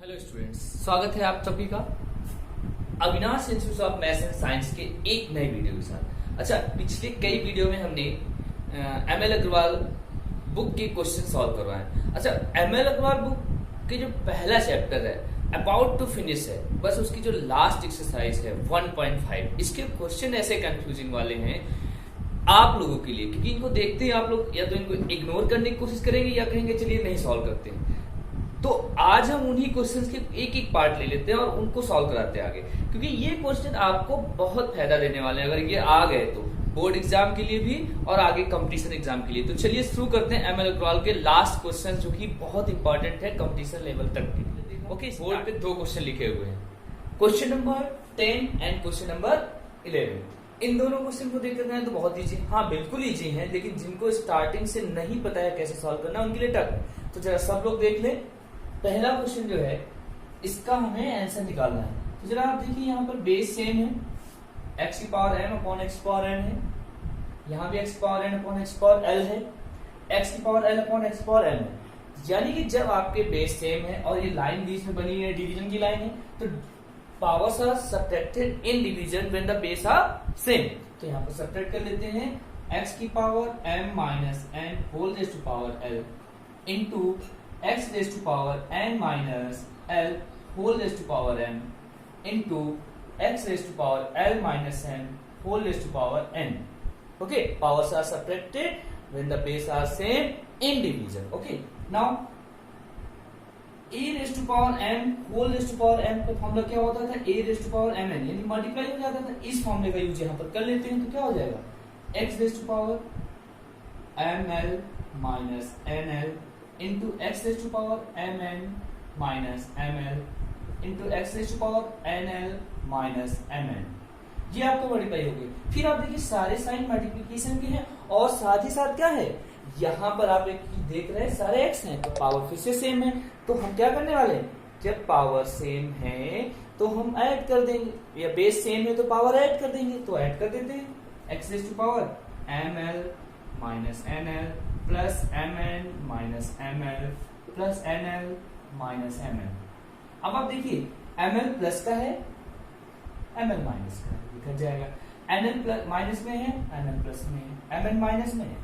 Hello students, स्वागत है आप सभी का Avinash institute of maths and science के एक नए वीडियो के साथ। अच्छा, पिछले कई वीडियो में हमने एमएल अग्रवाल बुक के क्वेश्चन सॉल्व करवाए। अच्छा, एमएल अग्रवाल बुक के जो पहला चैप्टर है अबाउट टू फिनिश है, बस उसकी जो लास्ट एक्सरसाइज है 1.5, इसके क्वेश्चन ऐसे कंफ्यूजिंग वाले हैं आप लोगों के लिए, क्योंकि इनको देखते ही आप लोग या तो इनको इग्नोर करने की कोशिश करेंगे या कहेंगे चलिए नहीं सॉल्व करते हैं। तो आज हम उन्हीं क्वेश्चंस के एक एक पार्ट ले लेते हैं और उनको सॉल्व कराते हैं आगे, क्योंकि ये क्वेश्चन आपको बहुत फायदा देने वाले हैं अगर ये आ गए तो बोर्ड एग्जाम के लिए भी और आगे कंपटीशन एग्जाम के लिए। तो चलिए शुरू करते हैं एमएल अग्रवाल के लास्ट क्वेश्चन, जो कि बहुत इंपॉर्टेंट है कंपटीशन लेवल तक के लिए। ओके, बोर्ड पे दो क्वेश्चन लिखे हुए हैं, question number 10 and question number 11। इन दोनों क्वेश्चन को देखकर गए तो बहुत इजी, हाँ बिल्कुल इजी है, लेकिन जिनको स्टार्टिंग से नहीं पता है कैसे सॉल्व करना उनके लिए टफ। तो जरा सब लोग देख ले। पहला क्वेश्चन जो है इसका हमें आंसर निकालना है। तो जरा आप देखिए, यहाँ पर बेस सेम है, x की power m upon x power n है, यहाँ भी x power n upon x power l है, x की power l upon x power n है। यानी कि जब आपके बेस सेम है और ये लाइन बीच में बनी है, डिवीजन की लाइन है, तो powers are subtracted in division when the base are same. तो यहाँ पर सब्ट्रैक्ट कर लेते हैं, x की power m minus n whole raise to power l into x raised to power n minus l whole raised to power m into x raised to power l minus n whole raised to power n. Okay, powers are subtracted when the base are same in division. Okay, now a raised to power m whole raised to power m का formula क्या होता था, a raised to power mn, यानी multiply हो जाता था। इस फॉर्मूले का यूज यहाँ पर कर लेते हैं तो क्या हो जाएगा, x raised to power ml minus nl into x raised to power mn minus ml into x raised to power nl minus mn। ये आपको मल्टीप्लाई हो गई। फिर आप देखिए सारे साइन मल्टीप्लिकेशन के हैं और साथ ही साथ क्या है, यहाँ पर आप एक देख रहे हैं सारे x हैं तो पावर फिर से सेम है। तो हम क्या करने वाले हैं, जब पावर सेम है तो हम ऐड कर देंगे, या बेस सेम है तो पावर ऐड कर देंगे, तो ऐड कर देते हैं x raised to power ml minus nl plus mn minus ml plus nl minus ml। अब आप देखिए ml प्लस का है, ml माइनस का है, कट जाएगा। nl प्लस माइनस में है, ml प्लस में है, mn माइनस में है,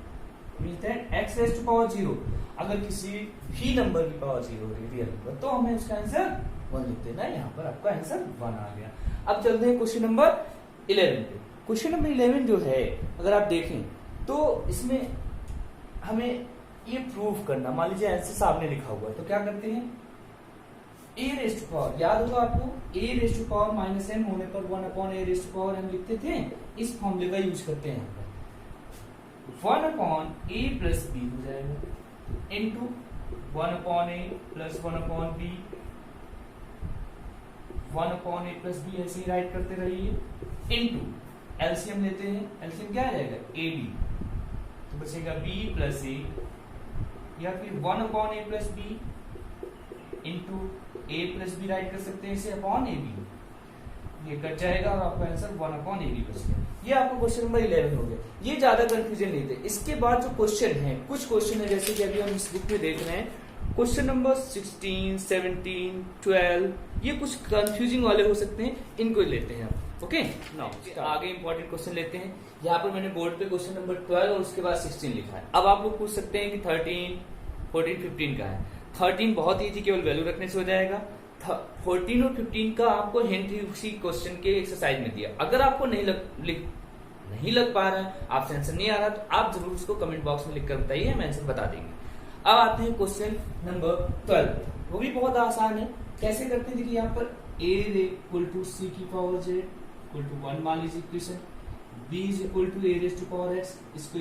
मिलता है x रेज़ टू पावर 0। अगर किसी भी नंबर की पावर 0 हो रियल नंबर तो हमें उसका आंसर 1 लिख देना। यहाँ पर आपका आंसर 1 आ गया। अब चलते हैं क्वेश्चन नंबर 11 पे। क्वेश्चन नंबर 11 जो है अगर आप देखें तो इसमें हमें ये प्रूव करना, मान लीजिए आंसर सामने लिखा हुआ है तो क्या करते हैं, a रेज़ टू पावर, याद होगा आपको a raise to power minus m होने पर 1 upon a raise to power m लिखते थे। इस फॉर्मूले का यूज करते हैं यहाँ पर, 1 अपॉन a प्लस b हो जाएगा into 1 upon a plus 1 upon b, 1 upon a plus b ऐसे ही राइट करते रहिए इनटू एलसीएम लेते हैं, एलसीएम क्या आ जाएगा ab, तो बचेगा b प्लस a, या फिर 1 upon a plus b into a plus b right कर सकते हैं इसे अपॉन a b, ये कट जाएगा और आपका आंसर 1 अपॉन a b बच गया। ये आपको क्वेश्चन नंबर 11 हो गया। ये ज्यादा कंफ्यूजन नहीं थे। इसके बाद जो क्वेश्चन है, कुछ क्वेश्चन है जैसे कि अभी हम इस बुक में देख रहे हैं, क्वेश्चन नंबर 16, 17, 12, ये कुछ कंफ्यूजिंग वाले हो सकते हैं, इनको लेते हैं हम। ओके, नाउ आगे इंपॉर्टेंट क्वेश्चन लेते हैं। यहाँ पर मैंने बोर्ड पे क्वेश्चन नंबर 12 और उसके बाद 16 लिखा है। अब आप लोग पूछ सकते हैं कि 13, 14, 15 का है। 13 बहुत ही केवल वैल्यू रखने से हो जाएगा। 14 और 15 का आपको हिंट ही उसी क्वेश्चन के एक्सरसाइज में दिया। अगर आपको नहीं लग पा रहा है, आपसे आंसर नहीं आ रहा, तो आप जरूर उसको कमेंट बॉक्स में लिखकर बताइए, हम आंसर बता देंगे। अब आते हैं क्वेश्चन नंबर 12, वो भी बहुत आसान है। कैसे करते हैं, देखिए यहाँ पर a इक्वल टू c की पावर z इक्वल टू 1 मान लीजिए equation, b is equal to a raise to power x, इसको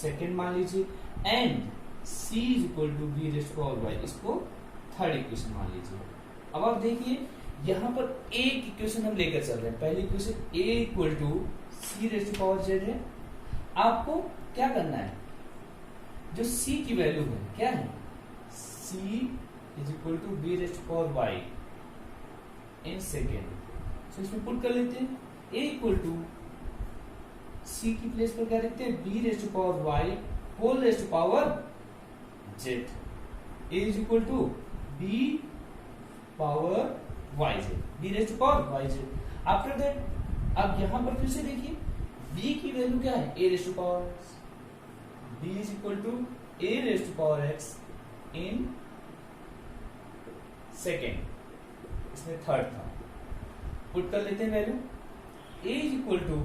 सेकंड मान लीजिए, and c is equal to b raise to power y, इसको थर्ड इक्वेशन मान लीजिए। अब आप देखिए यहाँ पर एक इक्वेशन हम लेकर चल रहे हैं। पहली equation a equal to c raise to power z है। आपको क्या करना है, जो c की वैल्यू है क्या है, c is equal to b raise to power y in second, तो इसमें पुट कर लेते हैं। a इक्वल टू c की प्लेस पर क्या लिखते हैं, b raise to power y whole raise to power z, a is equal to b power y z, b raise to power y z. After that अब यहां पर फिर से देखिए b की वैल्यू क्या है, a raise to power x, b is equal to a raise to power x in second, इसमें थर्ड था, पुट कर लेते हैं value, a is equal to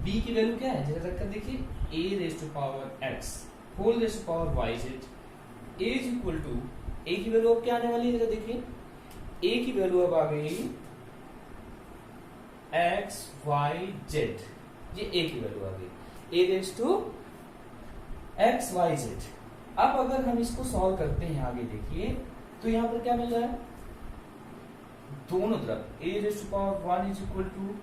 b की वैल्यू क्या है, जरा रखकर देखिए a raise to power x whole raise to power y z, a is equal to a की वैल्यू अब क्या आने वाली है, जरा देखिए a की वैल्यू अब आ गई x y z, ये a की वैल्यू आ गई a raise to x y z। अब अगर हम इसको सॉल्व करते हैं आगे देखिए तो यहां पर क्या मिल रहा है, दोनों तरफ a raise to power 1 is equal to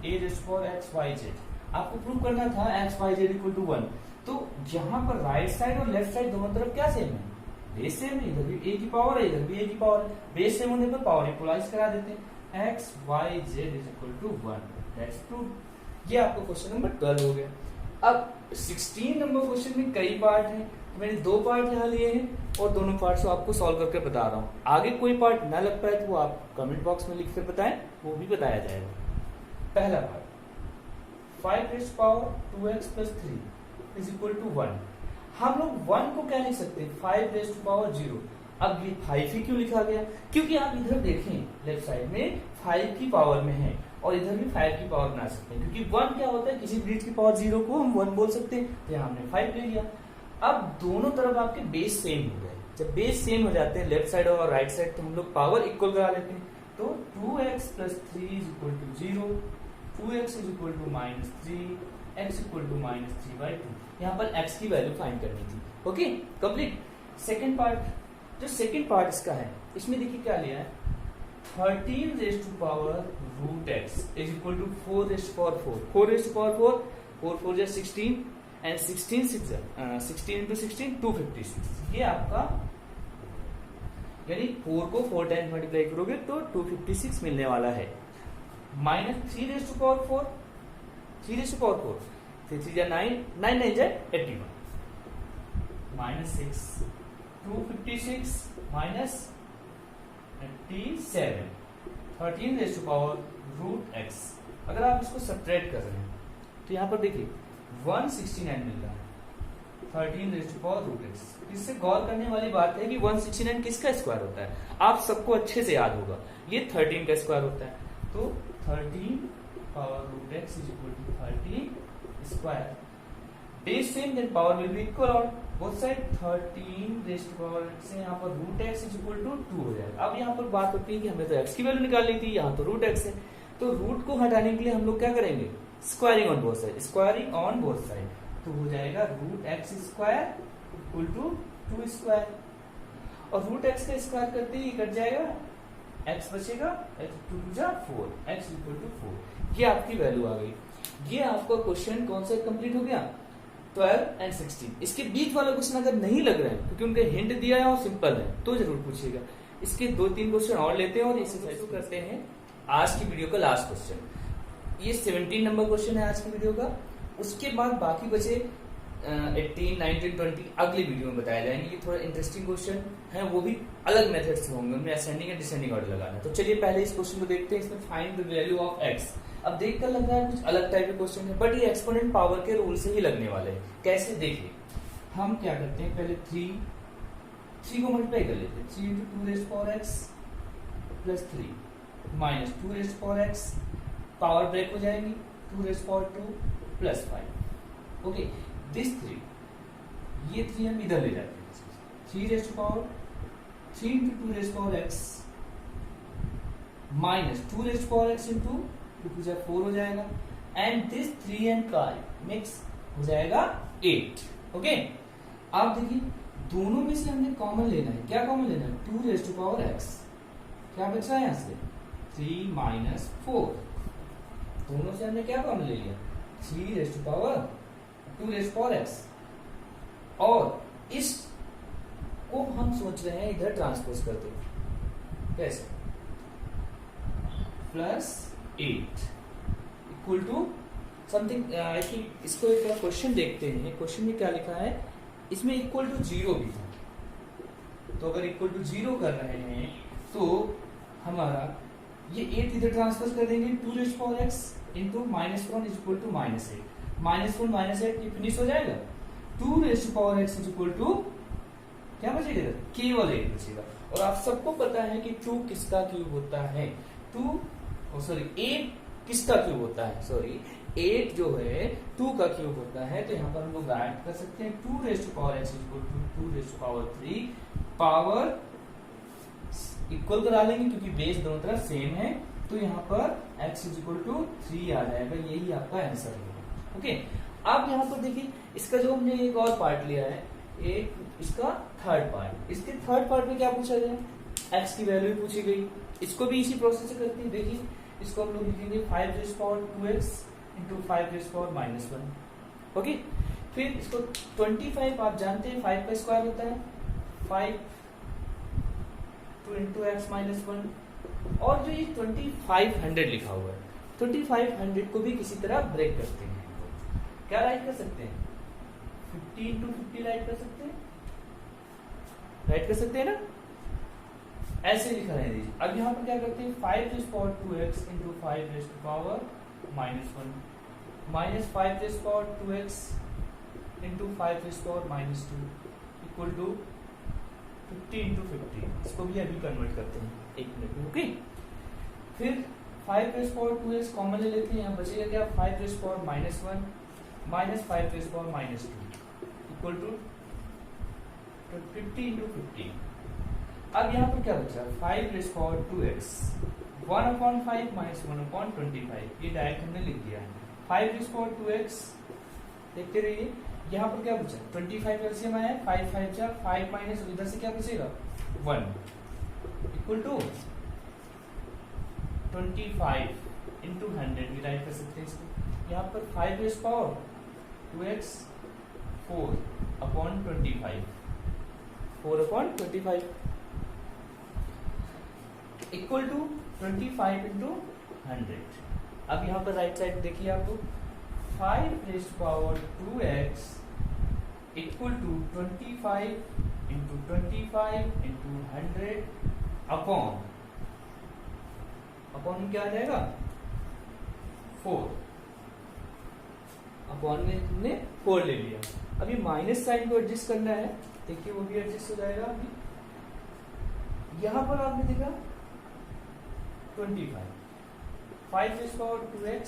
a raise to power x y z, आपको प्रूव करना था x y z equal to 1, तो यहां पर राइट साइड और लेफ्ट साइड दोनों तरफ क्या सेम है, बेस सेम है, इधर भी a की पावर है इधर भी a की पावर है, बेस सेम होने पर पावर इक्वलाइज करा देते हैं, x y z is equal to 1, that's prove. ये आपको क्वेश्चन नंबर 12 हो गया। अब 16 नंबर क्वेश्चन में कई पार्ट हैं, तो मैंने 2 पार्ट यहाँ लिए हैं और दोनों पार्ट को आपको सॉल्व करके बता रहा हूँ। आगे कोई पार्ट ना लग पाए तो वो आप कमेंट बॉक्स में लिख कर बताएं, वो भी बताया जाएगा। पहला part 5 raise to power 2x plus 3 is equal to 1। हम लोग 1 को क्या लिख सकते हैं, 5 रेज़ टू पावर 0। अब ये 5 ही क्यों लिखा गया, क्योंकि आप इधर देखें लेफ्ट साइड में 5 की पावर में है और इधर भी 5 की पावर बना सकते हैं, क्योंकि 1 क्या होता है, किसी ब्रिज की पावर 0 को हम 1 बोल सकते हैं, तो यहाँ हमने 5 ले लिया। अब दोनों तरफ आपके बेस सेम हो गए, जब बेस सेम हो जाते हैं लेफ्ट साइड और राइट साइड, तो हम लोग पावर इक्वल करा लेते हैं, तो 2x plus 3 is equal to 0, 2x is equal to minus 3, x equal to minus 3/2। यहाँ पर x की वैल्यू फाइंड करनी थी। Okay complete. सेकेंड पार्ट, जो सेकेंड पार्ट इसका है, इसमें देखिए क्या लिया है, 13 raise to power root x is equal to 4 raise to power 4, 4 raise to power 4, 4 4 जा 16 एंड 16 16 इंटू 16 256। ये आपका यानी 4 को 4 टाइम्स मल्टीप्लाई करोगे तो 256 मिलने वाला है। Minus 3 raise to power 4, 3 raise to power 4, 3 3 जा 9, 9 9 जा 81, minus 6, 256 minus 87, 13 raise to power root x। अगर आप इसको सब्ट्रैक्ट कर रहे हैं तो यहाँ पर देखिए 169 मिल रहा है, 13 raise to power root x। इससे गौर करने वाली बात है कि 169 किसका स्क्वायर होता है, आप सबको अच्छे से याद होगा, ये 13 का स्क्वायर होता है, तो 13 power root x is equal to 13 square. Base same then power will be equal और both side 13 raise to power x से यहाँ पर root x is equal to 2 हो जाएगा। अब यहाँ पर बात होती है कि हमें तो x की वैल्यू निकालनी थी, यहाँ तो रूट x है, तो रूट को हटाने के लिए हम लोग क्या करेंगे, squaring on both side, squaring on both side, तो हो जाएगा root x square equal to 2 square, और रूट x का स्क्वायर करते ही कट जाएगा, x बचेगा, x 2 जा 4, x इक्वल टू 4। ये आपकी वैल्यू आ गई। ये आपका क्वेश्चन कौन सा कंप्लीट हो गया, 12 एंड 16। इसके बीच वाला क्वेश्चन अगर नहीं लग रहा है क्योंकि उनके हिंट दिया है और सिंपल है तो जरूर पूछिएगा। इसके 2-3 क्वेश्चन और लेते हैं और इसे शुरू करते हैं आज की वीडियो का लास्ट क्वेश्चन। ये 17 नंबर क्वेश्चन है आज की वीडियो का। उसके बाद बाकी बचे 18, 19, 20 अगली वीडियो में बताए जाएंगे। ये थोड़ा इंटरेस्टिंग क्वेश्चन है, वो भी अलग मेथड से होंगे, उनमें असेंडिंग एंड डिसेंडिंग ऑर्डर लगाना। तो चलिए पहले इस क्वेश्चन को देखते हैं। इसमें find the value of x। अब देखकर लग रहा है कुछ अलग टाइप के क्वेश्चन है, बट ये एक्सपोनेंट पावर के रूल से ही लगने वाले हैं। कैसे देखिए, हम क्या करते हैं, पहले 3 को मल्टीप्लाई कर लेते हैं, 3 into 2 raise power x plus 3 minus 2 raise power x, power break हो जाएगी, 2 raise power 2 plus 5। Okay, this 3, ये 3 हम इधर ले जाते हैं, 3 raise to power 3 into 2 raise power x minus 2 raise power x into 2 4 हो जाएगा, एंड दिस 3 एंड 5 मिक्स हो जाएगा 8। ओके, आप देखिए दोनों में से हमने कॉमन लेना है। क्या कॉमन लेना है, 2 रेज़ टू पावर x, क्या बच रहा है यहाँ से 3 माइनस 4, दोनों से हमने क्या कॉमन ले लिया, 3 raise to power 2 raise power x, और इस को हम सोच रहे हैं इधर ट्रांसपोज करते हैं, कैसे, plus 8 equal to something, I think इसको एक क्वेश्चन देखते हैं। क्वेश्चन में क्या लिखा है, इसमें इक्वल टू 0 भी था, तो अगर इक्वल टू 0 कर रहे हैं तो हमारा ये 8 इधर ट्रांसफर कर देंगे 2 raise power x into -1 is equal to -8 -1 -8 finish हो जाएगा 2 raise power x is equal to क्या बचेगा केवल 8 बचेगा। और आप सबको पता है कि 2 किसका क्यूब होता है 8 किसका क्यूब होता है 8 जो है 2 का क्यूब होता है। तो यहाँ पर हम लोग राइट कर सकते हैं 2 raise power x is equal to 2 raise power 3 power equal करा लेंगे क्योंकि बेस दोनों तरफ सेम है। तो यहाँ पर x इज इक्वल टू 3 आ जाएगा, यही आपका आंसर है। ओके, अब यहाँ पर देखिए इसका जो हमने एक और पार्ट लिया है एक इसका थर्ड पार्ट, इसके थर्ड पार्ट में क्या पूछा गया x की वैल्यू पूछी गई। इसको भी इसी प्रोसेस से करते हैं। देखिए इसको हम लोग लिखेंगे 5 raise power 2x into 5 raise power -1। Okay, फिर इसको 25 आप जानते हैं 5 का स्क्वायर होता है 5 2 इंटू x -1। और जो ये 2500 लिखा हुआ है 2500 को भी किसी तरह ब्रेक करते हैं। क्या राइट कर सकते हैं 50 इंटू 50 राइट कर सकते हैं, राइट कर सकते हैं ना, ऐसे लिखा है। अब यहाँ पर क्या करते हैं 5 raise power 2x into 5 raise power -1 minus 5 raise power 2x into 5 raise power -2 equal to 50 into 50। इसको भी अभी कन्वर्ट करते हैं 1 मिनट में। ओके, फिर 5 रेज़ पावर 2x कॉमन ले लेते हैं, यहाँ बचेगा क्या 5 raise power -1 minus 5 raise power -2 equal to 50 into 50। अब यहाँ पर क्या बचा 5 रेज़ पावर 2x 1/5 माइनस 1/25, ये डायरेक्ट हमने लिख दिया है। 5 रेज़ पावर 2x देखते रहिए, यहाँ पर क्या बचा 25 एलसीएम आया 5 5 जा 5 माइनस इधर से क्या बचेगा 1 इक्वल टू 25 इंटू 100 भी राइट कर सकते हैं इसको। यहाँ पर 5 raise power 2x 4/25 4/25 equal to 25 into 100। अब यहाँ पर राइट साइड देखिए आपको 5 raise power 2x equal to 25 into 25 into 100 upon क्या आ जाएगा 4 अपॉन में हमने 4 ले लिया। अभी माइनस साइन को एडजस्ट करना है, देखिए वो भी एडजस्ट हो जाएगा। अभी यहां पर आपने देखा 25 5 रेज़ पावर 2x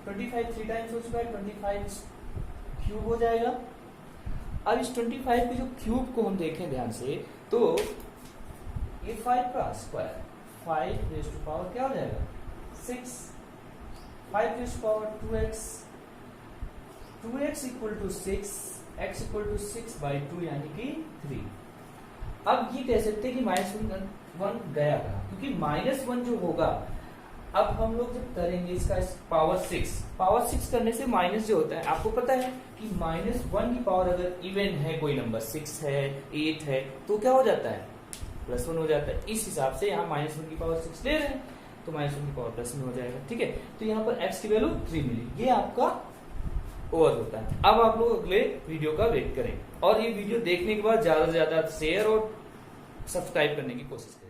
25 3 टाइम्स हो चुका है 25 क्यूब हो जाएगा। अब इस 25 के जो क्यूब को हम देखें ध्यान से तो ये 5 का स्क्वायर 5 रेज़ टू पावर क्या हो जाएगा 6 5 raise power 2x equal to 6 x equal to 6/2 यानी कि 3। अब ये कह सकते हैं कि -1 गया था क्योंकि -1 जो होगा अब हम लोग जब करेंगे इसका पावर 6 करने से माइनस जो होता है आपको पता है कि -1 की पावर अगर इवन है कोई नंबर 6 है 8 है तो क्या हो जाता है +1 हो जाता है। इस हिसाब से यहाँ -1 की पावर 6 ले रहे हैं तो -1 की पावर +1 हो जाएगा। ठीक है, तो यहाँ पर x की वैल्यू 3 मिली, ये आपका ओवर होता है। अब आप लोग अगले वीडियो का वेट करें और ये वीडियो देखने के बाद ज्यादा से ज्यादा शेयर और सब्सक्राइब करने की कोशिश करें।